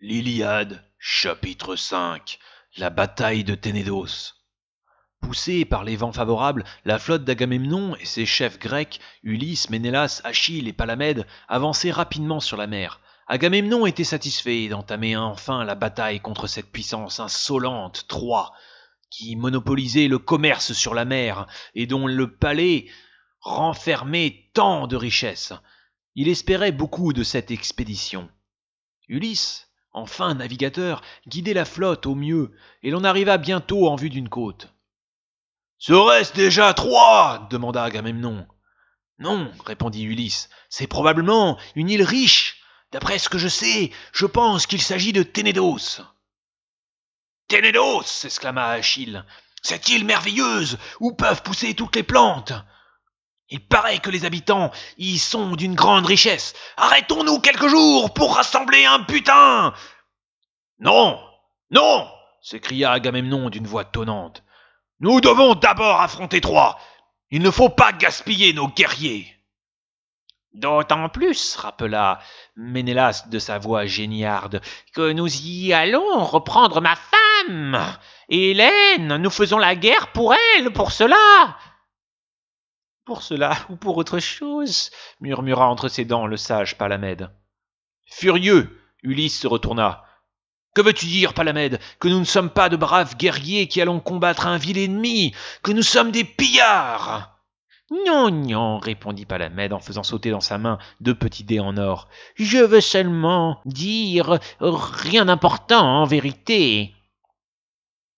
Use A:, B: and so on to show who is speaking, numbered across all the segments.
A: L'Iliade, chapitre 5. La bataille de Ténédos. Poussée par les vents favorables, la flotte d'Agamemnon et ses chefs grecs, Ulysse, Ménélas, Achille et Palamède, avançaient rapidement sur la mer. Agamemnon était satisfait d'entamer enfin la bataille contre cette puissance insolente, Troie, qui monopolisait le commerce sur la mer et dont le palais renfermait tant de richesses. Il espérait beaucoup de cette expédition. Ulysse, enfin navigateur, guidait la flotte au mieux, et l'on arriva bientôt en vue d'une côte. « Serait-ce déjà Troie ?» demanda Agamemnon. « Non, » répondit Ulysse, « c'est probablement une île riche. D'après ce que je sais, je pense qu'il s'agit de Ténédos. »« Ténédos !» s'exclama Achille. « Cette île merveilleuse où peuvent pousser toutes les plantes. Il paraît que les habitants y sont d'une grande richesse. Arrêtons-nous quelques jours pour rassembler un butin. »« Non, non !» s'écria Agamemnon d'une voix tonnante. « Nous devons d'abord affronter Troie. Il ne faut pas gaspiller nos guerriers. » « D'autant plus, rappela Ménélas de sa voix géniarde, que nous y allons reprendre ma femme. Hélène, nous faisons la guerre pour elle, pour cela. » « Pour cela ou pour autre chose, » murmura entre ses dents le sage Palamède. Furieux, Ulysse se retourna. « Que veux-tu dire, Palamède? Que nous ne sommes pas de braves guerriers qui allons combattre un vil ennemi? Que nous sommes des pillards ?» « Non, non, » répondit Palamède en faisant sauter dans sa main 2 petits dés en or. « Je veux seulement dire rien d'important en vérité. »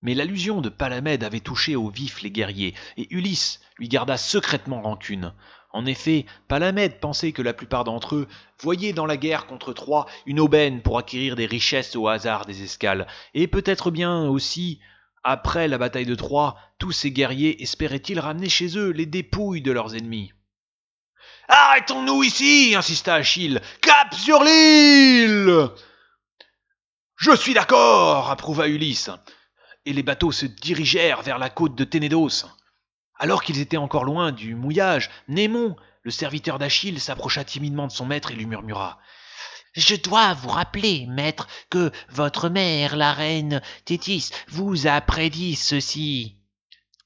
A: Mais l'allusion de Palamède avait touché au vif les guerriers, et Ulysse lui garda secrètement rancune. En effet, Palamède pensait que la plupart d'entre eux voyaient dans la guerre contre Troie une aubaine pour acquérir des richesses au hasard des escales, et peut-être bien aussi, après la bataille de Troie, tous ces guerriers espéraient-ils ramener chez eux les dépouilles de leurs ennemis. « Arrêtons-nous ici !» insista Achille. « Cap sur l'île !»« Je suis d'accord !» approuva Ulysse. Et les bateaux se dirigèrent vers la côte de Ténédos. Alors qu'ils étaient encore loin du mouillage, Némon, le serviteur d'Achille, s'approcha timidement de son maître et lui murmura. « Je dois vous rappeler, maître, que votre mère, la reine Thétis, vous a prédit ceci.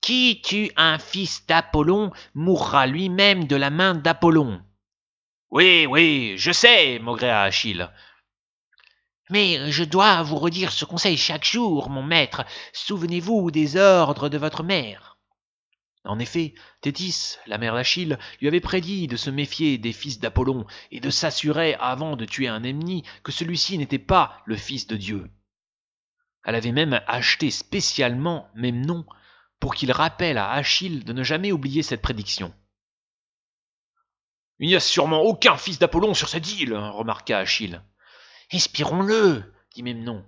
A: Qui tue un fils d'Apollon mourra lui-même de la main d'Apollon. »« Oui, oui, je sais, » maugréa Achille. « Mais je dois vous redire ce conseil chaque jour, mon maître. Souvenez-vous des ordres de votre mère. » En effet, Thétis, la mère d'Achille, lui avait prédit de se méfier des fils d'Apollon et de s'assurer avant de tuer un ennemi que celui-ci n'était pas le fils de Dieu. Elle avait même acheté spécialement Memnon pour qu'il rappelle à Achille de ne jamais oublier cette prédiction. « Il n'y a sûrement aucun fils d'Apollon sur cette île, » remarqua Achille. « Espérons-le, » dit Memnon.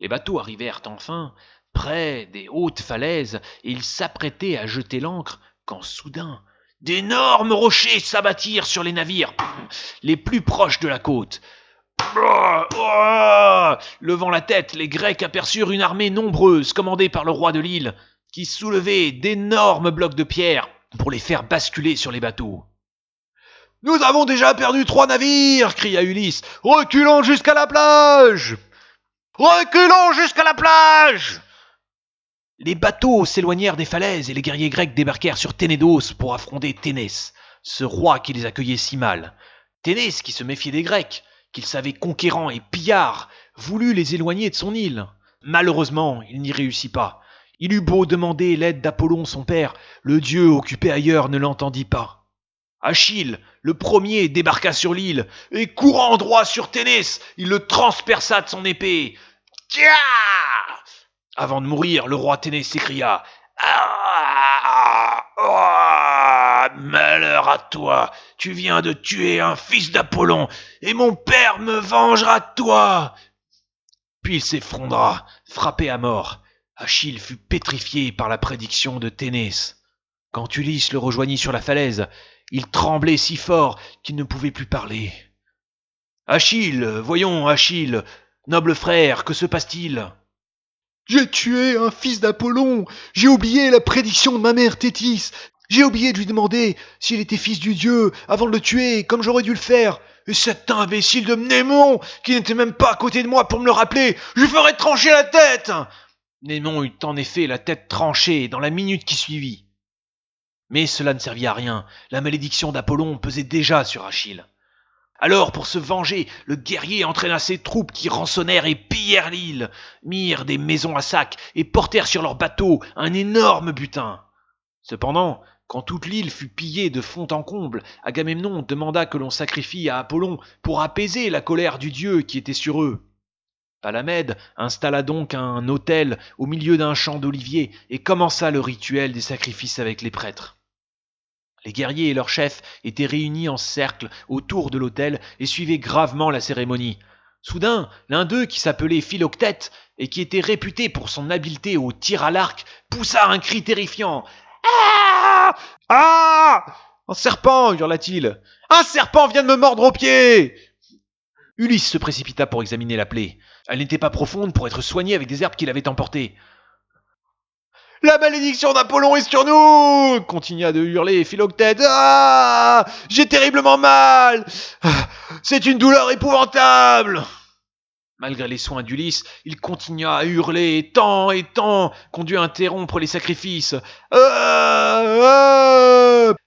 A: Les bateaux arrivèrent enfin près des hautes falaises et ils s'apprêtaient à jeter l'ancre quand soudain d'énormes rochers s'abattirent sur les navires les plus proches de la côte. Levant la tête, les Grecs aperçurent une armée nombreuse commandée par le roi de l'île qui soulevait d'énormes blocs de pierre pour les faire basculer sur les bateaux. « Nous avons déjà perdu 3 navires !» cria Ulysse. « Reculons jusqu'à la plage !»« Reculons jusqu'à la plage !» Les bateaux s'éloignèrent des falaises et les guerriers grecs débarquèrent sur Ténédos pour affronter Ténès, ce roi qui les accueillait si mal. Ténès, qui se méfiait des Grecs, qu'il savait conquérants et pillards, voulut les éloigner de son île. Malheureusement, il n'y réussit pas. Il eut beau demander l'aide d'Apollon son père, le dieu occupé ailleurs ne l'entendit pas. Achille, le premier, débarqua sur l'île, et courant droit sur Ténès, il le transperça de son épée. Tcha ! Avant de mourir, le roi Ténès s'écria « Malheur à toi, tu viens de tuer un fils d'Apollon, et mon père me vengera de toi !» Puis il s'effondra, frappé à mort. Achille fut pétrifié par la prédiction de Ténès. Quand Ulysse le rejoignit sur la falaise, il tremblait si fort qu'il ne pouvait plus parler. « Achille, voyons, Achille, noble frère, que se passe-t-il ?»«
B: J'ai tué un fils d'Apollon. J'ai oublié la prédiction de ma mère Thétis. J'ai oublié de lui demander s'il était fils du dieu avant de le tuer, comme j'aurais dû le faire. Et cet imbécile de Mnémon, qui n'était même pas à côté de moi pour me le rappeler, je lui ferais trancher la tête.
A: Mnémon eut en effet la tête tranchée dans la minute qui suivit. Mais cela ne servit à rien, la malédiction d'Apollon pesait déjà sur Achille. Alors, pour se venger, le guerrier entraîna ses troupes qui rançonnèrent et pillèrent l'île, mirent des maisons à sac et portèrent sur leurs bateaux un énorme butin. Cependant, quand toute l'île fut pillée de fond en comble, Agamemnon demanda que l'on sacrifie à Apollon pour apaiser la colère du dieu qui était sur eux. Palamède installa donc un autel au milieu d'un champ d'oliviers et commença le rituel des sacrifices avec les prêtres. Les guerriers et leurs chefs étaient réunis en cercle autour de l'autel et suivaient gravement la cérémonie. Soudain, l'un d'eux, qui s'appelait Philoctète et qui était réputé pour son habileté au tir à l'arc, poussa un cri terrifiant. « Ah !
B: Ah ! Un serpent !» hurla-t-il. « Un serpent vient de me mordre au pied !»
A: Ulysse se précipita pour examiner la plaie. Elle n'était pas profonde pour être soignée avec des herbes qu'il avait emportées.
B: « La malédiction d'Apollon est sur nous !» continua de hurler Philoctète. « Ah ! J'ai terriblement mal ! C'est une douleur épouvantable !»
A: Malgré les soins d'Ulysse, il continua à hurler tant qu'on dut interrompre les sacrifices.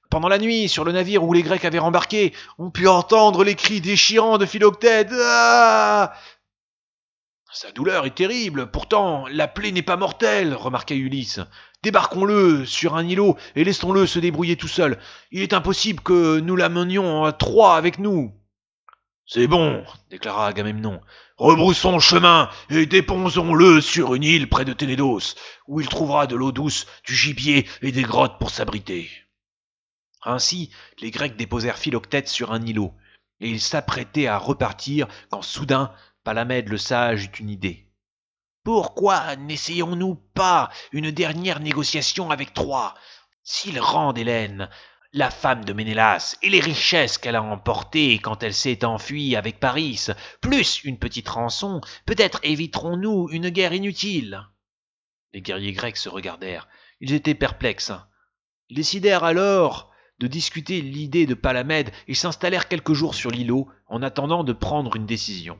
A: Pendant la nuit, sur le navire où les Grecs avaient rembarqué, on put entendre les cris déchirants de Philoctète. Sa douleur est terrible, pourtant la plaie n'est pas mortelle, remarqua Ulysse. Débarquons-le sur un îlot et laissons-le se débrouiller tout seul. Il est impossible que nous l'amenions à trois avec nous. C'est bon, déclara Agamemnon. Rebroussons chemin et déposons-le sur une île près de Ténédos, où il trouvera de l'eau douce, du gibier et des grottes pour s'abriter. Ainsi, les Grecs déposèrent Philoctète sur un îlot, et ils s'apprêtaient à repartir quand soudain Palamède le sage eut une idée. « Pourquoi n'essayons-nous pas une dernière négociation avec Troie? S'ils rendent Hélène, la femme de Ménélas, et les richesses qu'elle a emportées quand elle s'est enfuie avec Paris, plus une petite rançon, peut-être éviterons-nous une guerre inutile. » Les guerriers grecs se regardèrent. Ils étaient perplexes. Ils décidèrent alors de discuter l'idée de Palamède et s'installèrent quelques jours sur l'îlot en attendant de prendre une décision.